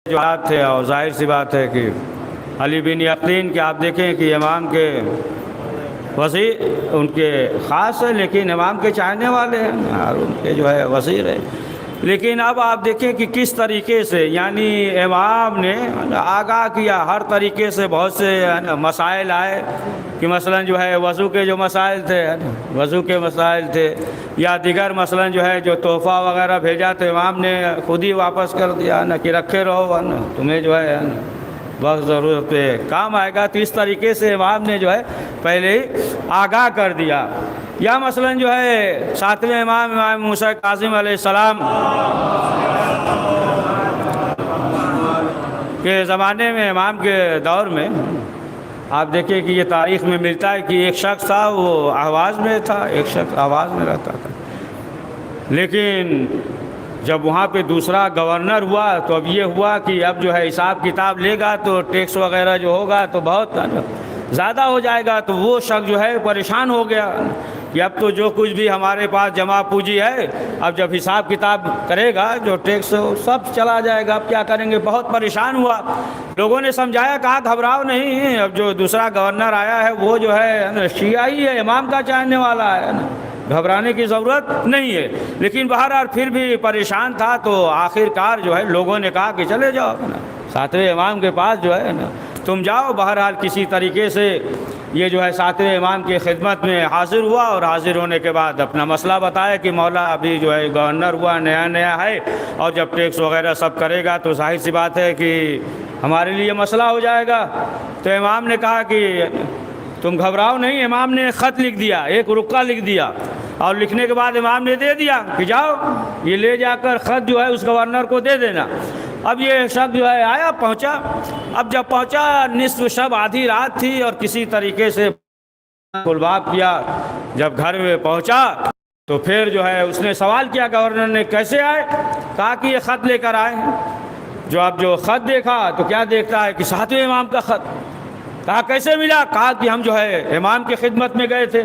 جو حالات تھے، اور ظاہر سی بات ہے کہ علی بن یقین کہ آپ دیکھیں کہ امام کے وزیر ان کے خاص ہے، لیکن امام کے چاہنے والے ہیں اور ان کے جو ہے وزیر ہے. لیکن اب آپ دیکھیں کہ کس طریقے سے یعنی امام نے آگاہ کیا ہر طریقے سے. بہت سے مسائل آئے کہ مثلا جو ہے وضو کے جو مسائل تھے، وضو کے مسائل تھے، یا دیگر مثلا جو ہے جو تحفہ وغیرہ بھیجا تو امام نے خود ہی واپس کر دیا نا کہ رکھے رہو نا، تمہیں جو ہے وقت ضرورت پہ کام آئے گا. تو اس طریقے سے امام نے جو ہے پہلے ہی آگاہ کر دیا. یا مثلا جو ہے ساتویں امام موسیٰ کاظم علیہ السلام کے زمانے میں، امام کے دور میں آپ دیکھیں کہ یہ تاریخ میں ملتا ہے کہ ایک شخص تھا، وہ آواز میں تھا، ایک شخص آواز میں رہتا تھا. لیکن جب وہاں پہ دوسرا گورنر ہوا تو اب یہ ہوا کہ اب جو ہے حساب کتاب لے گا تو ٹیکس وغیرہ جو ہوگا تو بہت زیادہ ہو جائے گا. تو وہ شخص جو ہے پریشان ہو گیا کہ اب تو جو کچھ بھی ہمارے پاس جمع پونجی ہے، اب جب حساب کتاب کرے گا جو ٹیکس سب چلا جائے گا، اب کیا کریں گے. بہت پریشان ہوا. لوگوں نے سمجھایا، کہا گھبراؤ نہیں، اب جو دوسرا گورنر آیا ہے وہ جو ہے شیعہ ہی ہے، امام کا چاہنے والا ہے، گھبرانے کی ضرورت نہیں ہے. لیکن بہرحال پھر بھی پریشان تھا. تو آخر کار جو ہے لوگوں نے کہا کہ چلے جاؤ ساتویں امام کے پاس جو ہے تم جاؤ. بہرحال کسی طریقے سے یہ جو ہے ساتویں امام کی خدمت میں حاضر ہوا، اور حاضر ہونے کے بعد اپنا مسئلہ بتایا کہ مولا ابھی جو ہے گورنر ہوا، نیا نیا ہے، اور جب ٹیکس وغیرہ سب کرے گا تو ظاہر سی بات ہے کہ ہمارے لیے مسئلہ ہو جائے گا. تو امام نے کہا کہ تم گھبراؤ نہیں. امام نے خط لکھ دیا، ایک رقعہ لکھ دیا، اور لکھنے کے بعد امام نے دے دیا کہ جاؤ یہ لے جا کر خط جو ہے اس گورنر کو دے دینا. اب یہ شخص جو ہے آیا، پہنچا. اب جب پہنچا نصف شب، آدھی رات تھی، اور کسی طریقے سے کلباب کیا. جب گھر میں پہنچا تو پھر جو ہے اس نے سوال کیا گورنر نے، کیسے آئے؟ کہا کہ یہ خط لے کر آئے ہیں. جو خط دیکھا تو کیا دیکھتا ہے کہ ساتویں امام کا خط. کہا کیسے ملا؟ کہا کہ ہم جو ہے امام کی خدمت میں گئے تھے.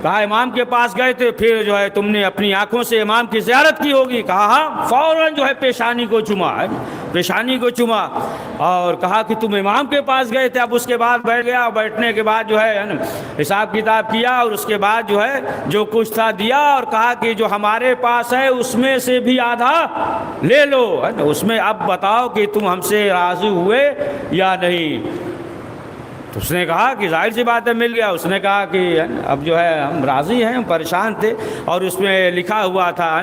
کہا امام کے پاس گئے تھے، پھر جو ہے تم نے اپنی آنکھوں سے امام کی زیارت کی ہوگی. کہا ہاں. فوراً جو ہے پیشانی کو چوما، پیشانی کو چوما، اور کہا کہ تم امام کے پاس گئے تھے. اب اس کے بعد بیٹھ گیا، بیٹھنے کے بعد جو ہے حساب کتاب کیا، اور اس کے بعد جو ہے جو کچھ تھا دیا، اور کہا کہ جو ہمارے پاس ہے اس میں سے بھی آدھا لے لو، اس میں اب بتاؤ کہ تم ہم سے راضی ہوئے یا نہیں. تو اس نے کہا کہ ظاہر سی بات ہے مل گیا. اس نے کہا کہ اب جو ہے ہم راضی ہیں، ہم پریشان تھے. اور اس میں لکھا ہوا تھا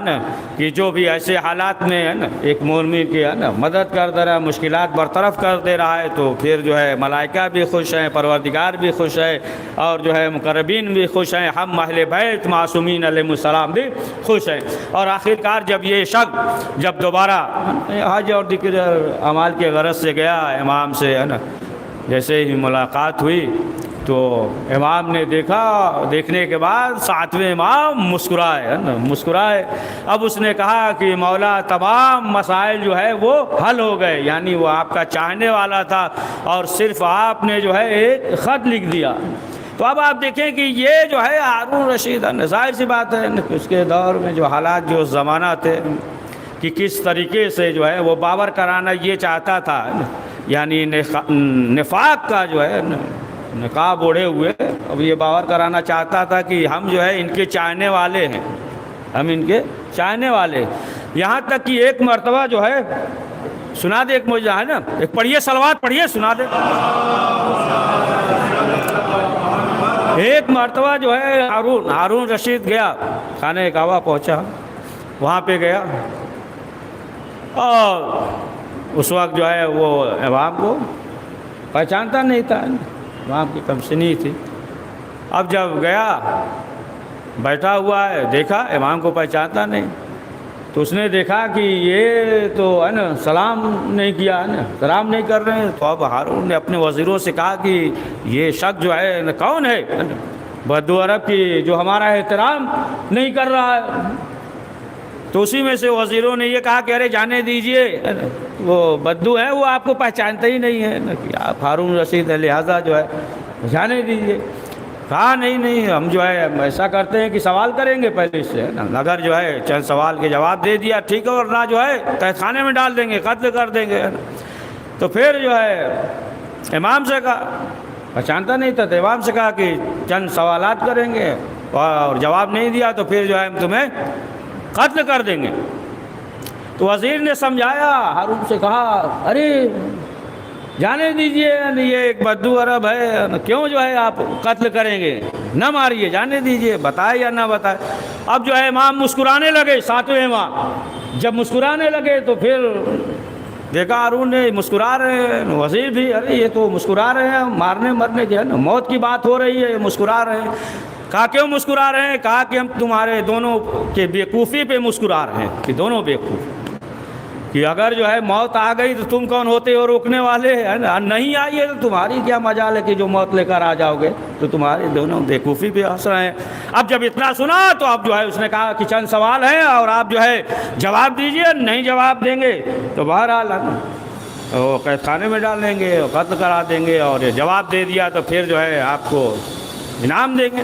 کہ جو بھی ایسے حالات میں ایک مومن کی مدد کر دے رہا ہے، مشکلات برطرف کر دے رہا ہے، تو پھر جو ہے ملائکہ بھی خوش ہیں، پروردگار بھی خوش ہے، اور جو ہے مقربین بھی خوش ہیں، ہم اہل بیت معصومین علیہ السلام بھی خوش ہیں. اور آخر کار جب یہ شخص جب دوبارہ حج اور ذکر اعمال کے غرض سے گیا امام سے، جیسے ہی ملاقات ہوئی تو امام نے دیکھا. دیکھنے کے بعد ساتویں امام مسکرائے. اب اس نے کہا کہ مولا تمام مسائل جو ہے وہ حل ہو گئے، یعنی وہ آپ کا چاہنے والا تھا، اور صرف آپ نے جو ہے ایک خط لکھ دیا. تو اب آپ دیکھیں کہ یہ جو ہے ہارون رشید، ظاہر سی بات ہے اس کے دور میں جو حالات، جو زمانہ تھے، کہ کس طریقے سے جو ہے وہ باور کرانا یہ چاہتا تھا، یعنی نفاق کا جو ہے نقاب اوڑھے ہوئے اب یہ باور کرانا چاہتا تھا کہ ہم جو ہے ان کے چاہنے والے ہیں، ہم ان کے چاہنے والے. یہاں تک کہ ایک مرتبہ جو ہے سنا دے، ایک معجزہ ہے نا، ایک پڑھیے صلوات پڑھیے، سنا دے. ایک مرتبہ جو ہے ہارون رشید گیا، خانہ کعبہ پہنچا، وہاں پہ گیا، اور اس وقت جو ہے وہ امام کو پہچانتا نہیں تھا، امام کی کمسنی تھی. اب جب گیا بیٹھا ہوا ہے، دیکھا امام کو پہچانتا نہیں، تو اس نے دیکھا کہ یہ تو ہے نا سلام نہیں کیا، ہے نا سلام نہیں کر رہے ہیں. تو اب ہارون نے اپنے وزیروں سے کہا کہ یہ شخص جو ہے کون ہے، بدو عرب کی، جو ہمارا احترام نہیں کر رہا ہے. تو اسی میں سے وزیروں نے یہ کہا کہ ارے جانے دیجئے، وہ بدو ہے، وہ آپ کو پہچانتا ہی نہیں ہے کہ آپ ہارون رشید ہیں، لہٰذا جو ہے جانے دیجئے. کہا نہیں، ہم جو ہے ایسا کرتے ہیں کہ سوال کریں گے پہلے اس سے، اگر جو ہے چند سوال کے جواب دے دیا ٹھیک ہے، اور نہ جو ہے قید خانے میں ڈال دیں گے، قتل کر دیں گے. تو پھر جو ہے امام سے کہا، پہچانتا نہیں تھا، تو امام سے کہا کہ چند سوالات کریں گے اور جواب نہیں دیا تو پھر جو ہے ہم تمہیں قتل کر دیں گے۔ تو وزیر نے سمجھایا، ہارون سے کہا ارے جانے دیجئے، یہ ایک بدو عرب ہے، کیوں جو ہے آپ قتل کریں گے، نہ ماریے، جانے دیجئے، بتائے یا نہ بتائے۔ اب جو ہے امام مسکرانے لگے، ساتویں امام جب مسکرانے لگے تو پھر دیکھا ہارون نے مسکرا رہے ہیں، وزیر بھی ارے یہ تو مسکرا رہے ہیں، مارنے مرنے کی ہے نا، موت کی بات ہو رہی ہے، یہ مسکرا رہے ہیں۔ کہا کیوں مسکرا رہے ہیں؟ کہا کہ ہم تمہارے دونوں کے بیوقوفی پہ مسکرا رہے ہیں کہ دونوں بیوقوف، کہ اگر جو ہے موت آ گئی تو تم کون ہوتے ہو روکنے والے، ہے نا، نہیں آئی ہے تو تمہاری کیا مجال ہے کہ جو موت لے کر آ جاؤ گے، تو تمہارے دونوں بیوقوفی پہ ہنس رہے ہیں۔ اب جب اتنا سنا تو اب جو ہے اس نے کہا کہ چند سوال ہیں اور آپ جو ہے جواب دیجئے، نہیں جواب دیں گے تو بہرحال وہ قید خانے میں ڈال دیں گے اور قتل کرا دیں گے، اور جواب دے دیا تو پھر جو ہے آپ کو انعام دیں گے۔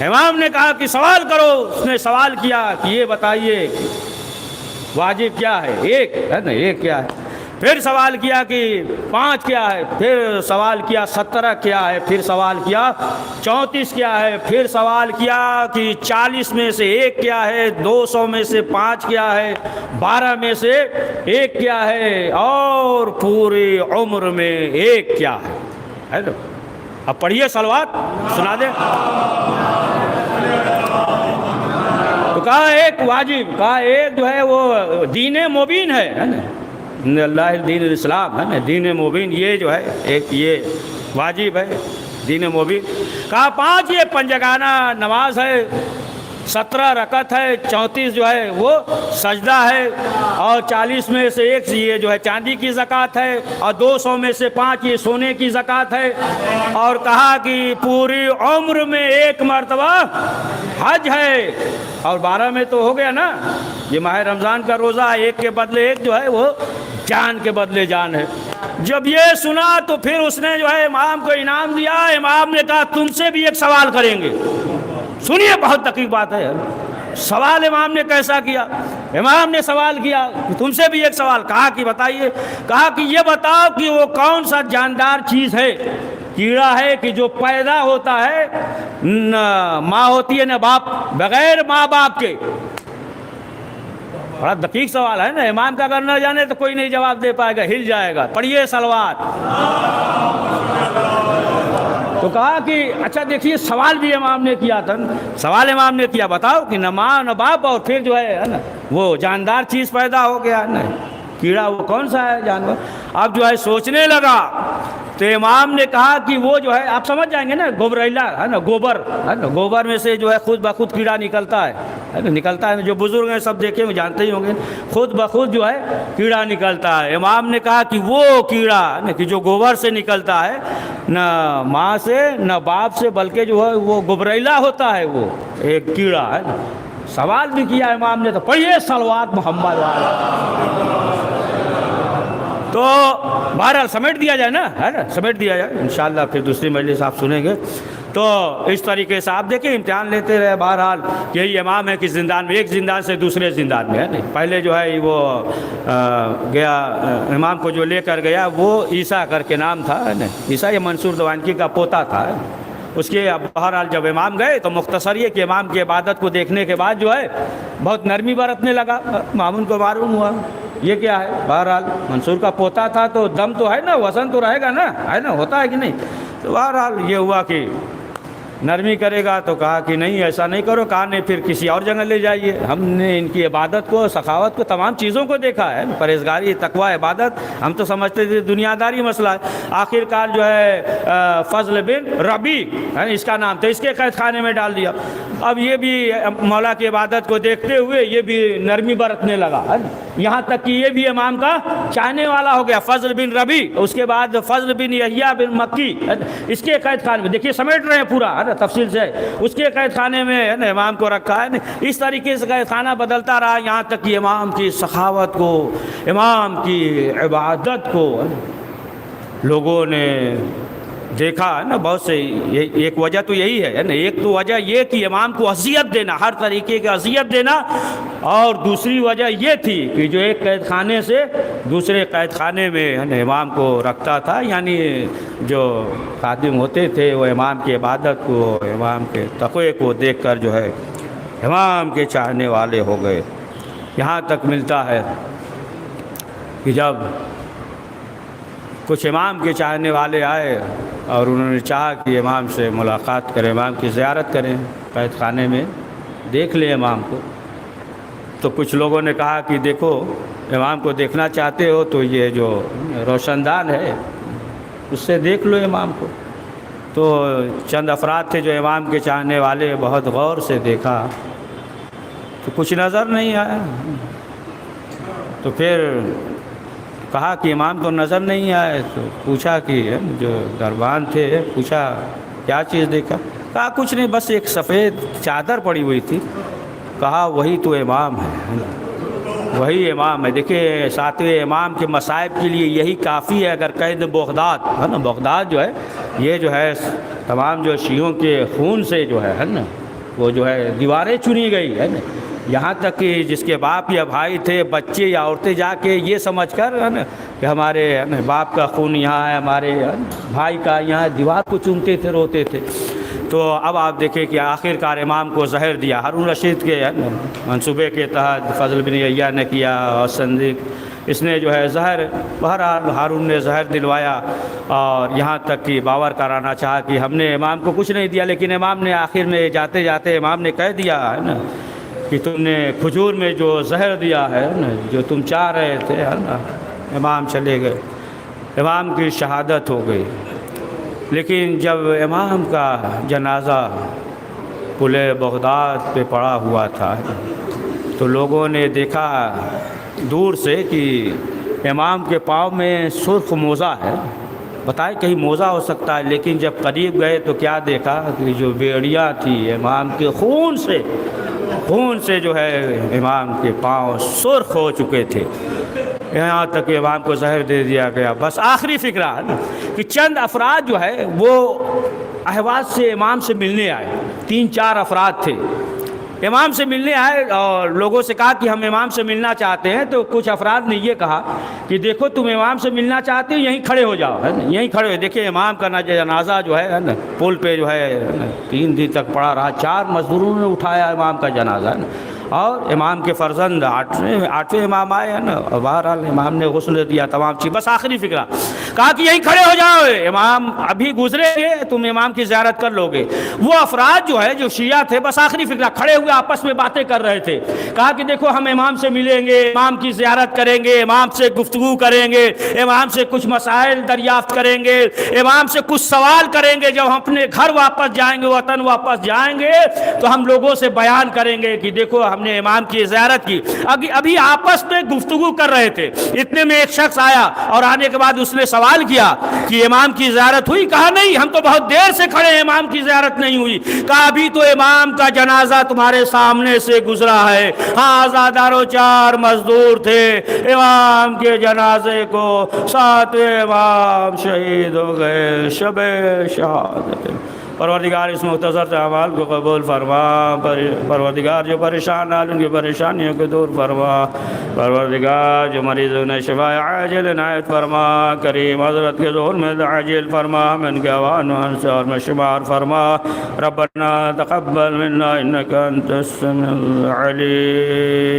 امام نے کہا کہ سوال کرو۔ اس نے سوال کیا کہ یہ بتائیے واجب کیا ہے، ایک ہے نا، ایک کیا ہے، پھر سوال کیا کہ 5 کیا ہے، پھر سوال کیا 17 کیا ہے، پھر سوال کیا 34 کیا ہے، پھر سوال کیا کہ 40 میں سے 1 کیا ہے، 200 میں سے 5 کیا ہے، 12 میں سے 1 کیا ہے، اور پوری عمر میں 1 کیا ہے نا۔ اب پڑھیے صلوات سنا دیں۔ تو کہا ایک واجب، کہا ایک جو ہے وہ دین مبین ہے نا، اللہ دین الاسلام ہے نا، دین مبین، یہ جو ہے ایک یہ واجب ہے دین مبین۔ کہا 5 یہ پنجگانہ نماز ہے، 17 رکعت ہے، 34 جو ہے وہ سجدہ ہے، اور 40 میں سے 1 یہ جو ہے چاندی کی زکوٰۃ ہے، اور 200 میں سے 5 یہ سونے کی زکوٰۃ ہے، اور کہا کہ پوری عمر میں 1 مرتبہ حج ہے، اور 12 میں تو ہو گیا نا، یہ ماہ رمضان کا روزہ 1 کے بدلے 1 جو ہے وہ جان کے بدلے جان ہے۔ جب یہ سنا تو پھر اس نے جو ہے امام کو انعام دیا۔ امام نے کہا تم سے بھی ایک سوال کریں گے، سنیے بہت دقیق بات ہے۔ سوال امام نے کیسا کیا؟ امام نے سوال کیا کہ تم سے بھی ایک سوال، کہا کہ بتائیے، کہا کہ یہ بتاؤ کہ وہ کون سا جاندار چیز ہے، کیڑا ہے کہ جو پیدا ہوتا ہے، نہ ماں ہوتی ہے نہ باپ، بغیر ماں باپ کے۔ بڑا دقیق سوال ہے نا، امام کا اگر نہ جانے تو کوئی نہیں جواب دے پائے گا، ہل جائے گا۔ پڑھیے صلوات۔ تو کہا کہ اچھا دیکھیے سوال بھی امام نے کیا تھا، سوال امام نے کیا بتاؤ کہ نہ ماں نہ باپ، اور پھر جو ہے نا وہ جاندار چیز پیدا ہو گیا نا، کیڑا وہ کون سا ہے جانور؟ اب جو ہے سوچنے لگا تو امام نے کہا کہ وہ جو ہے آپ سمجھ جائیں گے نا، گوبریلا ہے نا، گوبر ہے نا، گوبر میں سے جو ہے خود بخود کیڑا نکلتا ہے نا، نکلتا ہے، جو بزرگ ہیں سب دیکھے ہوئے جانتے ہی ہوں گے، خود بخود جو ہے کیڑا نکلتا ہے۔ امام نے کہا کہ وہ کیڑا ہے کہ جو گوبر سے نکلتا ہے، نہ ماں سے نہ باپ سے، بلکہ جو ہے وہ گوبریلا ہوتا ہے، وہ ایک کیڑا ہے نا۔ سوال بھی کیا امام نے، تو پڑھیے صلوات محمد والا۔ تو بہرحال سمیٹ دیا جائے نا، ہے نا، سمیٹ دیا جائے انشاءاللہ، پھر دوسری مجلس آپ سنیں گے۔ تو اس طریقے سے آپ دیکھیں امتحان لیتے رہے۔ بہرحال یہی امام ہے کہ زندان میں، ایک زندان سے دوسرے زندان میں ہے نا۔ پہلے جو ہے وہ گیا، امام کو جو لے کر گیا وہ عیسیٰ کر کے نام تھا، ہے نا، عیسیٰ یہ منصور دوانکی کا پوتا تھا۔ اس کے بہرحال جب امام گئے تو مختصر یہ کہ امام کی عبادت کو دیکھنے کے بعد جو ہے بہت نرمی برتنے لگا۔ مامون کو معلوم ہوا یہ کیا ہے، بہرحال منصور کا پوتا تھا تو دم تو ہے نا، وزن تو رہے گا نا، ہے نا، ہوتا ہے کہ نہیں؟ تو بہرحال یہ ہوا کہ نرمی کرے گا، تو کہا کہ نہیں ایسا نہیں کرو، کہا نہیں پھر کسی اور جگہ لے جائیے۔ ہم نے ان کی عبادت کو، سخاوت کو، تمام چیزوں کو دیکھا ہے، پرہیزگاری، تقوی، عبادت، ہم تو سمجھتے تھے دنیا داری مسئلہ ہے۔ آخر کار جو ہے فضل بن ربی اس کا نام تھا، اس کے قید خانے میں ڈال دیا۔ اب یہ بھی مولا کی عبادت کو دیکھتے ہوئے یہ بھی نرمی برتنے لگا، یہاں تک کہ یہ بھی امام کا چاہنے والا ہو گیا، فضل بن ربی۔ اس کے بعد فضل بن یحییٰ بن مکی، اس کے قید خانے میں، دیکھیے سمیٹ رہے ہیں پورا تفصیل سے، اس کے قید خانے میں ہے نا امام کو رکھا ہے۔ اس طریقے سے قید خانہ بدلتا رہا، یہاں تک کہ امام کی سخاوت کو، امام کی عبادت کو لوگوں نے دیکھا ہے نا بہت سے، ایک وجہ تو یہی ہے نا، ایک تو وجہ یہ کہ امام کو اذیت دینا، ہر طریقے کی اذیت دینا، اور دوسری وجہ یہ تھی کہ جو ایک قید خانے سے دوسرے قید خانے میں ہے نا امام کو رکھتا تھا، یعنی جو خادم ہوتے تھے وہ امام کی عبادت کو، امام کے تقوی کو دیکھ کر جو ہے امام کے چاہنے والے ہو گئے۔ یہاں تک ملتا ہے کہ جب کچھ امام کے چاہنے والے آئے اور انہوں نے چاہا کہ امام سے ملاقات کریں، امام کی زیارت کریں، قید خانے میں دیکھ لیں امام کو، تو کچھ لوگوں نے کہا کہ دیکھو امام کو دیکھنا چاہتے ہو تو یہ جو روشن دان ہے اس سے دیکھ لو امام کو۔ تو چند افراد تھے جو امام کے چاہنے والے، بہت غور سے دیکھا تو کچھ نظر نہیں آیا، تو پھر کہا کہ امام تو نظر نہیں آئے، تو پوچھا کہ جو دربان تھے، پوچھا کیا چیز دیکھا؟ کہا کچھ نہیں، بس ایک سفید چادر پڑی ہوئی تھی۔ کہا وہی تو امام ہے، وہی امام ہے۔ دیکھیے ساتویں امام کے مصائب کے لیے یہی کافی ہے، اگر قید بغداد ہے نا، بغداد جو ہے یہ جو ہے تمام جو شیعوں کے خون سے جو ہے نا وہ جو ہے دیواریں چنی گئی ہے نا، یہاں تک کہ جس کے باپ یا بھائی تھے، بچے یا عورتیں جا کے یہ سمجھ کر ہے نا کہ ہمارے باپ کا خون یہاں ہے، ہمارے بھائی کا یہاں، دیوار کو چومتے تھے، روتے تھے۔ تو اب آپ دیکھیں کہ آخر کار امام کو زہر دیا، ہارون رشید کے منصوبے کے تحت فضل بن عیہ نے کیا، اور صندوق اس نے جو ہے زہر، بہرحال ہارون نے زہر دلوایا، اور یہاں تک کہ باور کرانا چاہا کہ ہم نے امام کو کچھ نہیں دیا، لیکن امام نے آخر میں جاتے جاتے امام نے کہہ دیا ہے نا کہ تم نے کھجور میں جو زہر دیا ہے نا، جو تم چاہ رہے تھے ہے نا۔ امام چلے گئے، امام کی شہادت ہو گئی۔ لیکن جب امام کا جنازہ پل بغداد پہ پڑا ہوا تھا تو لوگوں نے دیکھا دور سے کہ امام کے پاؤں میں سرخ موزہ ہے، بتائے کہیں موزہ ہو سکتا ہے، لیکن جب قریب گئے تو کیا دیکھا کہ جو بیڑیاں تھی امام کے خون سے جو ہے امام کے پاؤں سرخ ہو چکے تھے، یہاں تک کہ امام کو زہر دے دیا گیا۔ بس آخری فکرہ ہے نا کہ چند افراد جو ہے وہ اہواز سے امام سے ملنے آئے، 3-4 افراد تھے، امام سے ملنے آئے اور لوگوں سے کہا کہ ہم امام سے ملنا چاہتے ہیں۔ تو کچھ افراد نے یہ کہا کہ دیکھو تم امام سے ملنا چاہتے ہو، یہیں کھڑے ہو جاؤ ہے نا، یہیں کھڑے ہو۔ دیکھیں امام کا جنازہ جو ہے نا پل پہ جو ہے 3 دن تک پڑا رہا، 4 مزدوروں نے اٹھایا امام کا جنازہ ہے نا، اور امام کے فرزند 8ویں امام آئے ہیں نا، اور بہرحال امام نے غسل دیا، تمام چیز، بس آخری فکرہ کہا کہ یہیں کھڑے ہو جاؤ، امام ابھی گزرے گے، تم امام کی زیارت کر لو گے۔ وہ افراد جو ہے جو شیعہ تھے بس آخری فکرہ کھڑے ہوئے آپس میں باتیں کر رہے تھے، کہا کہ دیکھو ہم امام سے ملیں گے، امام کی زیارت کریں گے، امام سے گفتگو کریں گے، امام سے کچھ مسائل دریافت کریں گے، امام سے کچھ سوال کریں گے، جب ہم اپنے گھر واپس جائیں گے، وطن واپس جائیں گے تو ہم لوگوں سے بیان کریں گے کہ دیکھو ہم نے امام کی زیارت کی۔ ابھی آپس میں گفتگو کر رہے تھے، اتنے میں ایک شخص آیا اور آنے کے بعد اس نے سوال کیا کہ امام کی زیارت ہوئی؟ کہا نہیں، ہم تو بہت دیر سے کھڑے ہیں، امام کی زیارت نہیں ہوئی۔ کہا ابھی تو امام کا جنازہ تمہارے سامنے سے گزرا ہے، ہاں آزادارو 4 مزدور تھے، امام کے جنازے کو 7ویں امام شہید ہو گئے، شب شہادت۔ پروردگار اس مختصر سے اعمال کو قبول فرما، پروردگار جو پریشان حال ان کی پریشانیوں کو دور فرما، پروردگار جو مریضوں نے شفا عاجل عنایت فرما، کریم حضرت کے ظہور میں عاجل فرما، من کے عوان و انصار میں شمار فرما، ربنا تقبل منا انک انت السمیع العلیم۔